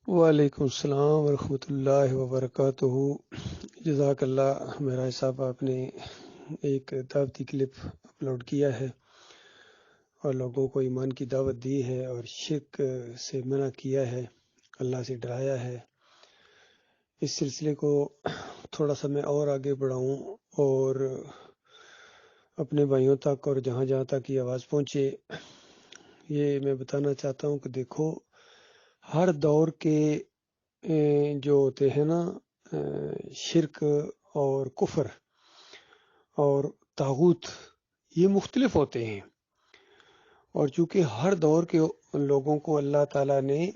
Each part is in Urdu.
وعلیکم السلام ورحمۃ اللہ وبرکاتہ۔ جزاک اللہ میرا صاحب، آپ نے ایک دعوتی کلپ اپلوڈ کیا ہے اور لوگوں کو ایمان کی دعوت دی ہے اور شرک سے منع کیا ہے، اللہ سے ڈرایا ہے۔ اس سلسلے کو تھوڑا سا میں اور آگے بڑھاؤں اور اپنے بھائیوں تک اور جہاں جہاں تک یہ آواز پہنچے، یہ میں بتانا چاہتا ہوں کہ دیکھو، ہر دور کے جو ہوتے ہیں نا شرک اور کفر اور طاغوت، یہ مختلف ہوتے ہیں، اور چونکہ ہر دور کے لوگوں کو اللہ تعالیٰ نے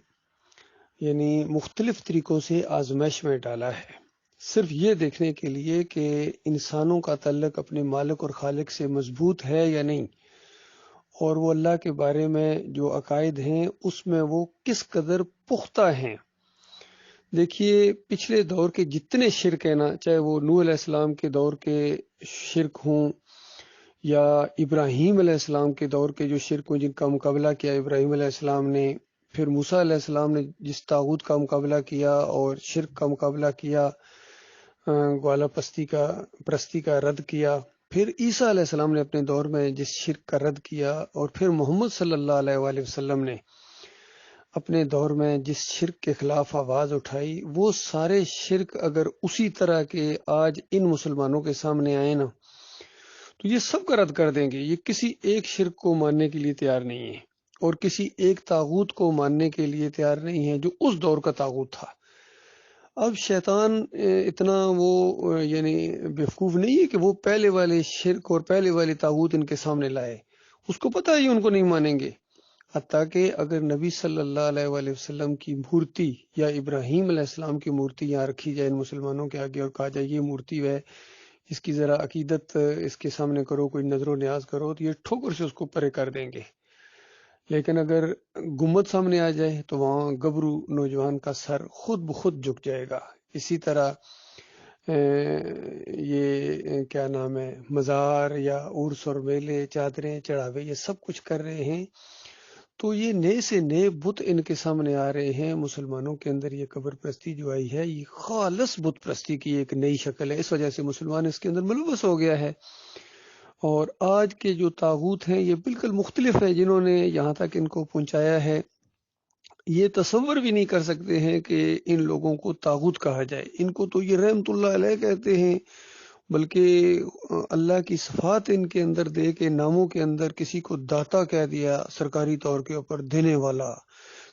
یعنی مختلف طریقوں سے آزمائش میں ڈالا ہے، صرف یہ دیکھنے کے لیے کہ انسانوں کا تعلق اپنے مالک اور خالق سے مضبوط ہے یا نہیں، اور وہ اللہ کے بارے میں جو عقائد ہیں اس میں وہ کس قدر پختہ ہیں۔ دیکھیے، پچھلے دور کے جتنے شرک ہیں نا، چاہے وہ نوح علیہ السلام کے دور کے شرک ہوں یا ابراہیم علیہ السلام کے دور کے جو شرک ہوں جن کا مقابلہ کیا ابراہیم علیہ السلام نے، پھر موسیٰ علیہ السلام نے جس طاغوت کا مقابلہ کیا اور شرک کا مقابلہ کیا، گوالا پرستی کا رد کیا، پھر عیسیٰ علیہ السلام نے اپنے دور میں جس شرک کا رد کیا، اور پھر محمد صلی اللہ علیہ وآلہ وسلم نے اپنے دور میں جس شرک کے خلاف آواز اٹھائی، وہ سارے شرک اگر اسی طرح کے آج ان مسلمانوں کے سامنے آئے نا، تو یہ سب کا رد کر دیں گے۔ یہ کسی ایک شرک کو ماننے کے لیے تیار نہیں ہے اور کسی ایک طاغوت کو ماننے کے لیے تیار نہیں ہے جو اس دور کا طاغوت تھا۔ اب شیطان اتنا وہ یعنی بیوقوف نہیں ہے کہ وہ پہلے والے شرک اور پہلے والے طاغوت ان کے سامنے لائے، اس کو پتہ ہے ان کو نہیں مانیں گے۔ حتیٰ کہ اگر نبی صلی اللہ علیہ وآلہ وسلم کی مورتی یا ابراہیم علیہ السلام کی مورتی یہاں رکھی جائے ان مسلمانوں کے آگے اور کہا جائے یہ مورتی ہے، اس کی ذرا عقیدت اس کے سامنے کرو، کوئی نظر و نیاز کرو، تو یہ ٹھوکر سے اس کو پرے کر دیں گے۔ لیکن اگر گنبد سامنے آ جائے تو وہاں گبرو نوجوان کا سر خود بخود جھک جائے گا۔ اسی طرح یہ کیا نام ہے، مزار یا عرس اور میلے، چادریں چڑھاوے، یہ سب کچھ کر رہے ہیں، تو یہ نئے سے نئے بت ان کے سامنے آ رہے ہیں۔ مسلمانوں کے اندر یہ قبر پرستی جو آئی ہے، یہ خالص بت پرستی کی ایک نئی شکل ہے، اس وجہ سے مسلمان اس کے اندر ملوث ہو گیا ہے۔ اور آج کے جو طاغوت ہیں یہ بالکل مختلف ہیں، جنہوں نے یہاں تک ان کو پہنچایا ہے، یہ تصور بھی نہیں کر سکتے ہیں کہ ان لوگوں کو طاغوت کہا جائے۔ ان کو تو یہ رحمت اللہ علیہ کہتے ہیں، بلکہ اللہ کی صفات ان کے اندر دے کے ناموں کے اندر کسی کو داتا کہہ دیا سرکاری طور کے اوپر دینے والا،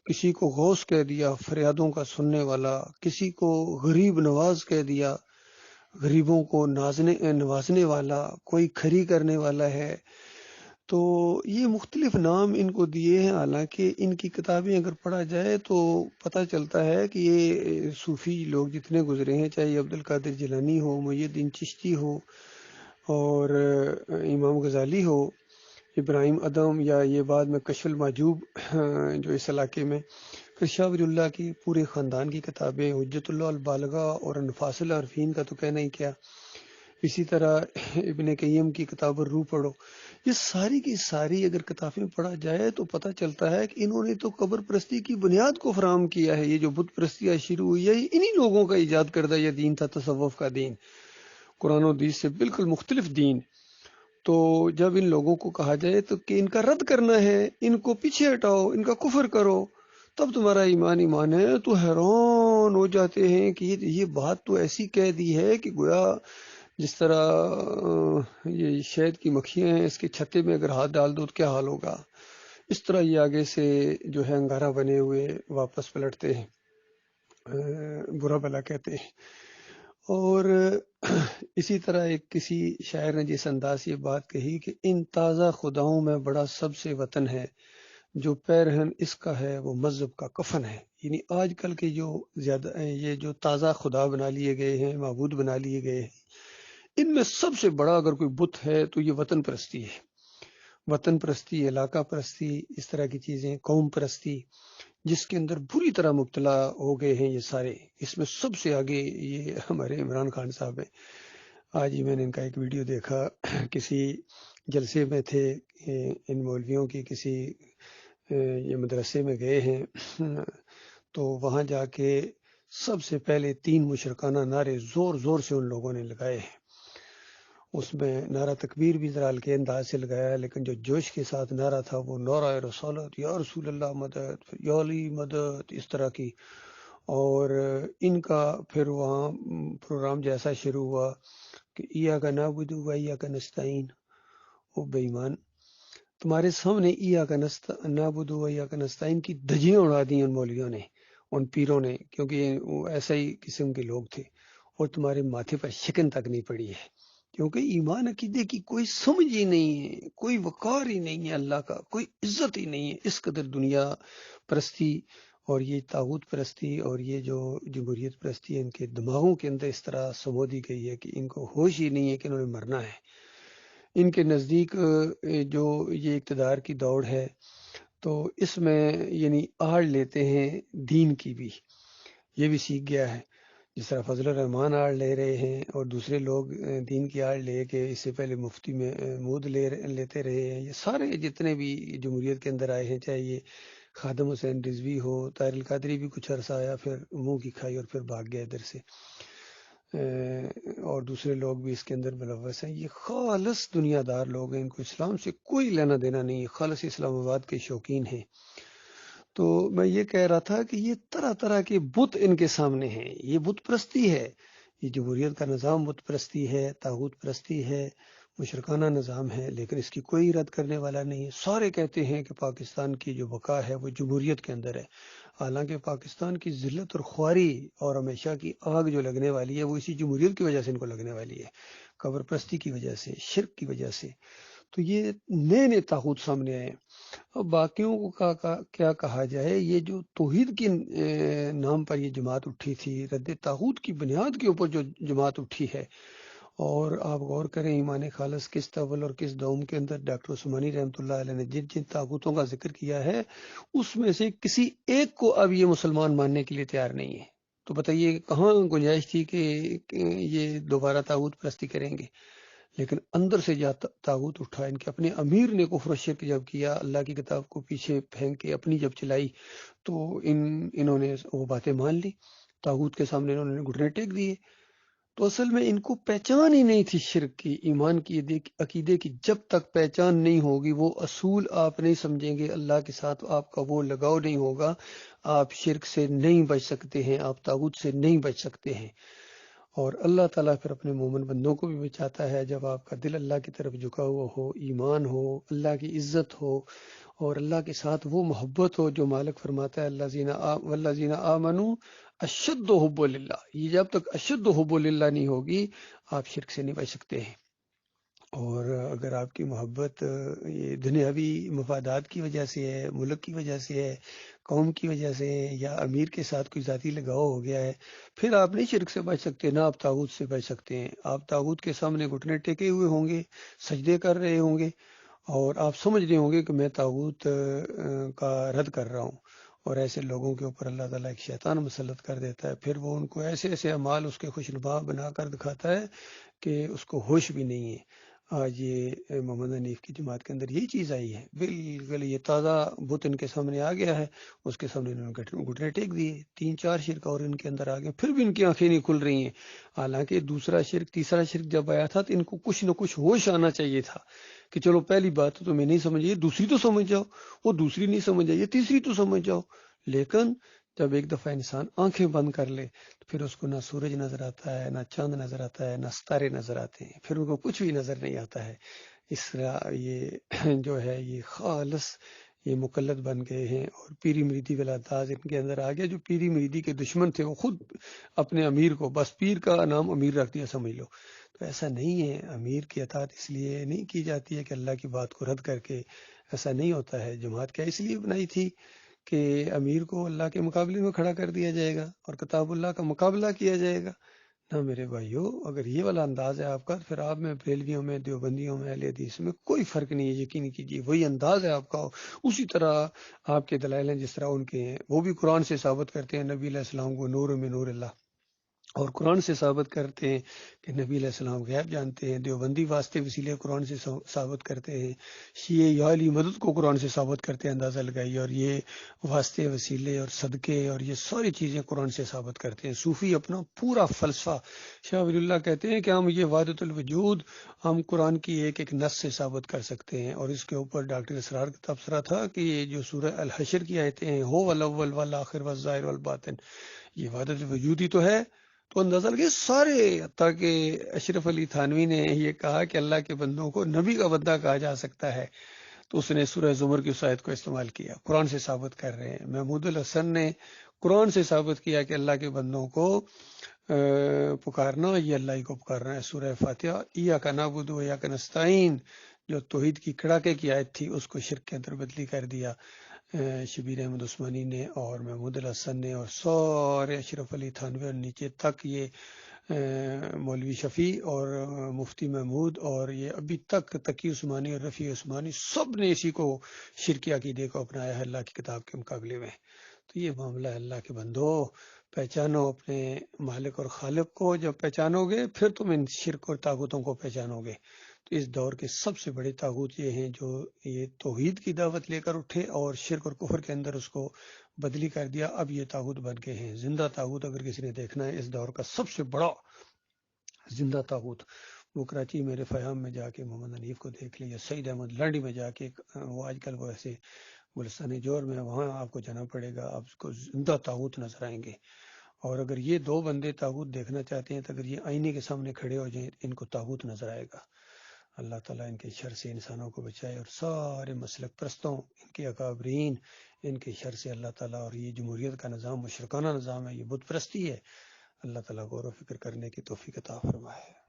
کسی کو غوث کہہ دیا فریادوں کا سننے والا، کسی کو غریب نواز کہہ دیا غریبوں کو نوازنے والا، کوئی کھری کرنے والا ہے۔ تو یہ مختلف نام ان کو دیے ہیں، حالانکہ ان کی کتابیں اگر پڑھا جائے تو پتہ چلتا ہے کہ یہ صوفی لوگ جتنے گزرے ہیں، چاہے عبد القادر جیلانی ہو، محی الدین چشتی ہو اور امام غزالی ہو، ابراہیم ادم، یا یہ بعد میں کشف المحجوب جو اس علاقے میں، پھر شاہ ولی اللہ کی پورے خاندان کی کتابیں، حجت اللہ البالغہ اور انفاس العارفین کا تو کہنا ہی کیا، اسی طرح ابن قیم کی کتاب الروح پڑھو، یہ ساری کی ساری اگر کتابیں پڑھا جائے تو پتہ چلتا ہے کہ انہوں نے تو قبر پرستی کی بنیاد کو فراہم کیا ہے۔ یہ جو بت پرستیاں شروع ہوئی ہے، انہی لوگوں کا ایجاد کردہ یہ دین تھا، تصوف کا دین، قرآن و حدیث سے بالکل مختلف دین۔ تو جب ان لوگوں کو کہا جائے تو کہ ان کا رد کرنا ہے، ان کو پیچھے ہٹاؤ، ان کا کفر کرو، تب تمہارا ایمان ہے، تو حیران ہو جاتے ہیں کہ یہ بات تو ایسی کہہ دی ہے کہ گویا جس طرح یہ شہد کی مکھیاں ہیں، اس کے چھتے میں اگر ہاتھ ڈال دو تو کیا حال ہوگا، اس طرح یہ آگے سے جو ہے انگارہ بنے ہوئے واپس پلٹتے ہیں، برا بلا کہتے ہیں۔ اور اسی طرح ایک کسی شاعر نے جس انداز یہ بات کہی کہ ان تازہ خداؤں میں بڑا سب سے وطن ہے، جو پیرہن اس کا ہے وہ مذہب کا کفن ہے۔ یعنی آج کل کے جو زیادہ یہ جو تازہ خدا بنا لیے گئے ہیں، معبود بنا لیے گئے ہیں، ان میں سب سے بڑا اگر کوئی بت ہے تو یہ وطن پرستی ہے۔ وطن پرستی، علاقہ پرستی، اس طرح کی چیزیں، قوم پرستی، جس کے اندر بری طرح مبتلا ہو گئے ہیں یہ سارے۔ اس میں سب سے آگے یہ ہمارے عمران خان صاحب ہیں۔ آج ہی میں نے ان کا ایک ویڈیو دیکھا، کسی جلسے میں تھے، ان مولویوں کی کسی یہ مدرسے میں گئے ہیں، تو وہاں جا کے سب سے پہلے 3 مشرکانہ نعرے زور زور سے ان لوگوں نے لگائے ہیں۔ اس میں نعرہ تکبیر بھی ذرا ہلکے انداز سے لگایا، لیکن جو جوش کے ساتھ نعرہ تھا وہ نعرہ رسالت، یا رسول اللہ مدد، یا علی مدد، اس طرح کی۔ اور ان کا پھر وہاں پروگرام جیسا شروع ہوا کہ ایاک نعبد و ایاک نستعین۔ او بے ایمان، تمہارے سامنے ایاک نعبد و ایاک نستعین کی دھجیاں اڑا دی ان مولویوں نے، ان پیروں نے، کیونکہ وہ ایسا ہی قسم کے لوگ تھے، اور تمہارے ماتھے پر شکن تک نہیں پڑی ہے، کیونکہ ایمان عقیدے کی کوئی سمجھ ہی نہیں ہے، کوئی وقار ہی نہیں ہے، اللہ کا کوئی عزت ہی نہیں ہے۔ اس قدر دنیا پرستی اور یہ طاغوت پرستی اور یہ جو جمہوریت پرستی ہے، ان کے دماغوں کے اندر اس طرح سمو دی گئی ہے کہ ان کو ہوش ہی نہیں ہے کہ انہوں نے مرنا ہے۔ ان کے نزدیک جو یہ اقتدار کی دوڑ ہے، تو اس میں یعنی آڑ لیتے ہیں دین کی بھی، یہ بھی سیکھ گیا ہے۔ جس طرح فضل الرحمان آڑ لے رہے ہیں، اور دوسرے لوگ دین کی آڑ لے کے اس سے پہلے مفتی میں محمود لیتے رہے ہیں۔ یہ سارے جتنے بھی جمہوریت کے اندر آئے ہیں، چاہے یہ خادم حسین رضوی ہو، طاہر القادری بھی کچھ عرصہ آیا، پھر منہ کی کھائی اور پھر بھاگ گیا ادھر سے، اور دوسرے لوگ بھی اس کے اندر ملوث ہیں۔ یہ خالص دنیا دار لوگ ہیں، ان کو اسلام سے کوئی لینا دینا نہیں ہے، خالص اسلام آباد کے شوقین ہیں۔ تو میں یہ کہہ رہا تھا کہ یہ طرح طرح کے بت ان کے سامنے ہیں، یہ بت پرستی ہے، یہ جمہوریت کا نظام بت پرستی ہے، طاغوت پرستی ہے، مشرکانہ نظام ہے، لیکن اس کی کوئی رد کرنے والا نہیں ہے۔ سارے کہتے ہیں کہ پاکستان کی جو بقا ہے وہ جمہوریت کے اندر ہے، حالانکہ پاکستان کی ذلت اور خواری اور ہمیشہ کی آگ جو لگنے والی ہے وہ اسی جمہوریت کی وجہ سے ان کو لگنے والی ہے، قبر پرستی کی وجہ سے، شرک کی وجہ سے۔ تو یہ نئے نئے طاغوت سامنے آئے ہیں۔ اب باقیوں کو کیا کہا جائے، یہ جو توحید کے نام پر یہ جماعت اٹھی تھی، رد طاغوت کی بنیاد کے اوپر جو جماعت اٹھی ہے، اور آپ غور کریں ایمان خالص کس اول اور کس دوم کے اندر ڈاکٹر عثمانی رحمۃ اللہ علیہ نے جن جن طاغوتوں کا ذکر کیا ہے، اس میں سے کسی ایک کو اب یہ مسلمان ماننے کے لیے تیار نہیں ہے۔ تو بتائیے کہاں گنجائش تھی کہ یہ دوبارہ طاغوت پرستی کریں گے؟ لیکن اندر سے جا طاغوت اٹھا، ان کے اپنے امیر نے کفر و شرک جب کیا، اللہ کی کتاب کو پیچھے پھینک کے اپنی جب چلائی، تو انہوں نے وہ باتیں مان لی، طاغوت کے سامنے انہوں نے گھٹنے ٹیک دیے۔ تو اصل میں ان کو پہچان ہی نہیں تھی شرک کی، ایمان کی، عقیدے کی۔ جب تک پہچان نہیں ہوگی، وہ اصول آپ نہیں سمجھیں گے، اللہ کے ساتھ آپ کا وہ لگاؤ نہیں ہوگا، آپ شرک سے نہیں بچ سکتے ہیں، آپ طاغوت سے نہیں بچ سکتے ہیں۔ اور اللہ تعالیٰ پھر اپنے مومن بندوں کو بھی بچاتا ہے جب آپ کا دل اللہ کی طرف جھکا ہوا ہو، ایمان ہو، اللہ کی عزت ہو، اور اللہ کے ساتھ وہ محبت ہو جو مالک فرماتا ہے والذین آمنوا اشد حب للہ۔ یہ جب تک اشد حب للہ نہیں ہوگی، آپ شرک سے نہیں بچ سکتے ہیں۔ اور اگر آپ کی محبت یہ دنیاوی مفادات کی وجہ سے ہے، ملک کی وجہ سے ہے، قوم کی وجہ سے ہے، یا امیر کے ساتھ کوئی ذاتی لگاؤ ہو گیا ہے، پھر آپ نہیں شرک سے بچ سکتے، نہ آپ طاغوت سے بچ سکتے ہیں۔ آپ طاغوت کے سامنے گھٹنے ٹیکے ہوئے ہوں گے، سجدے کر رہے ہوں گے، اور آپ سمجھ رہے ہوں گے کہ میں طاغوت کا رد کر رہا ہوں، اور ایسے لوگوں کے اوپر اللہ تعالیٰ ایک شیطان مسلط کر دیتا ہے، پھر وہ ان کو ایسے ایسے اعمال اس کے خوشنما بنا کر دکھاتا ہے کہ اس کو ہوش بھی نہیں ہے۔ آج یہ محمد حنیف کی جماعت کے اندر یہی چیز آئی ہے، بالکل یہ تازہ بت ان کے سامنے آ گیا ہے، اس کے سامنے انہوں نے گھٹنے ٹیک دیے، 3-4 شرک اور ان کے اندر آ گئے، پھر بھی ان کی آنکھیں نہیں کھل رہی ہیں۔ حالانکہ دوسرا شرک تیسرا شرک جب آیا تھا تو ان کو کچھ نہ کچھ ہوش آنا چاہیے تھا کہ چلو پہلی بات تو تمہیں نہیں سمجھ، دوسری تو سمجھ جاؤ، وہ دوسری نہیں سمجھ آئی، تیسری تو سمجھ جاؤ۔ لیکن جب ایک دفعہ انسان آنکھیں بند کر لے تو پھر اس کو نہ سورج نظر آتا ہے، نہ چاند نظر آتا ہے، نہ ستارے نظر آتے ہیں، پھر ان کو کچھ بھی نظر نہیں آتا ہے۔ اس طرح یہ جو ہے یہ خالص یہ مقلد بن گئے ہیں، اور پیری مریدی والا انداز ان کے اندر آ گیا۔ جو پیری مریدی کے دشمن تھے وہ خود اپنے امیر کو بس پیر کا نام امیر رکھ دیا، سمجھ لو۔ تو ایسا نہیں ہے، امیر کی اطاعت اس لیے نہیں کی جاتی ہے کہ اللہ کی بات کو رد کر کے، ایسا نہیں ہوتا ہے۔ جماعت کیا اس لیے بنائی تھی کہ امیر کو اللہ کے مقابلے میں کھڑا کر دیا جائے گا اور کتاب اللہ کا مقابلہ کیا جائے گا؟ نہ میرے بھائیو، اگر یہ والا انداز ہے آپ کا، پھر آپ میں بریلویوں میں، دیوبندیوں میں، اہل حدیث میں کوئی فرق نہیں ہے، یقین کیجیے وہی انداز ہے آپ کا۔ اسی طرح آپ کے دلائل ہیں جس طرح ان کے ہیں، وہ بھی قرآن سے ثابت کرتے ہیں نبی علیہ السلام کو نور میں نور اللہ، اور قرآن سے ثابت کرتے ہیں کہ نبی علیہ السلام غیب جانتے ہیں، دیوبندی واسطے وسیلے قرآن سے ثابت کرتے ہیں، شیعہ یا علی مدد کو قرآن سے ثابت کرتے ہیں، اندازہ لگائیے، اور یہ واسطے وسیلے اور صدقے اور یہ ساری چیزیں قرآن سے ثابت کرتے ہیں۔ صوفی اپنا پورا فلسفہ، شاہ ولی اللہ کہتے ہیں کہ ہم یہ وحدت الوجود ہم قرآن کی ایک ایک نص سے ثابت کر سکتے ہیں، اور اس کے اوپر ڈاکٹر اسرار کا تبصرہ تھا کہ یہ جو سورہ الحشر کی آیتیں ہیں، ہو والاول والآخر والظاہر والباطن، یہ وحدت الوجود ہی تو ہے۔ تو اندازہ لگے سارے، حتیٰ کہ اشرف علی تھانوی نے یہ کہا کہ اللہ کے بندوں کو نبی کا بندہ کہا جا سکتا ہے، تو اس نے سورہ زمر کی اس آیت کو استعمال کیا، قرآن سے ثابت کر رہے ہیں۔ محمود الحسن نے قرآن سے ثابت کیا کہ اللہ کے بندوں کو پکارنا یہ اللہ ہی کو پکارنا ہے۔ سورہ فاتحہ ایاک نعبد و ایاک نستعین جو توحید کی کڑاکے کی آیت تھی اس کو شرک کے اندر بدلی کر دیا شبیر احمد عثمانی نے اور محمود الحسن نے، اور سارے اشرف علی تھانوی اور نیچے تک یہ مولوی شفیع اور مفتی محمود اور یہ ابھی تک تقی عثمانی اور رفیع عثمانی، سب نے اسی کو شرکی عقیدے کو اپنایا ہے اللہ کی کتاب کے مقابلے میں۔ تو یہ معاملہ ہے اللہ کے بندو، پہچانو اپنے مالک اور خالق کو، جب پہچانو گے پھر تم ان شرک اور طاغوتوں کو پہچانو گے۔ تو اس دور کے سب سے بڑے طاغوت یہ ہیں جو یہ توحید کی دعوت لے کر اٹھے اور شرک اور کفر کے اندر اس کو بدلی کر دیا، اب یہ طاغوت بن کے ہیں۔ زندہ طاغوت اگر کسی نے دیکھنا ہے اس دور کا سب سے بڑا زندہ طاغوت، وہ کراچی میرے فیام میں جا کے محمد حنیف کو دیکھ لیں، یا سعید احمد لنڈی میں جا کے، وہ آج کل وہ ایسے گلستان جوہر میں، وہاں آپ کو جانا پڑے گا، آپ کو زندہ طاغوت نظر آئیں گے۔ اور اگر یہ دو بندے طاغوت دیکھنا چاہتے ہیں تو اگر یہ آئینے کے سامنے کھڑے ہو جائیں ان کو طاغوت نظر آئے گا۔ اللہ تعالیٰ ان کے شر سے انسانوں کو بچائے، اور سارے مسلک پرستوں، ان کے اکابرین، ان کے شر سے اللہ تعالیٰ۔ اور یہ جمہوریت کا نظام مشرکانہ نظام ہے، یہ بت پرستی ہے، اللہ تعالیٰ غور و فکر کرنے کی توفیق عطا فرمائے۔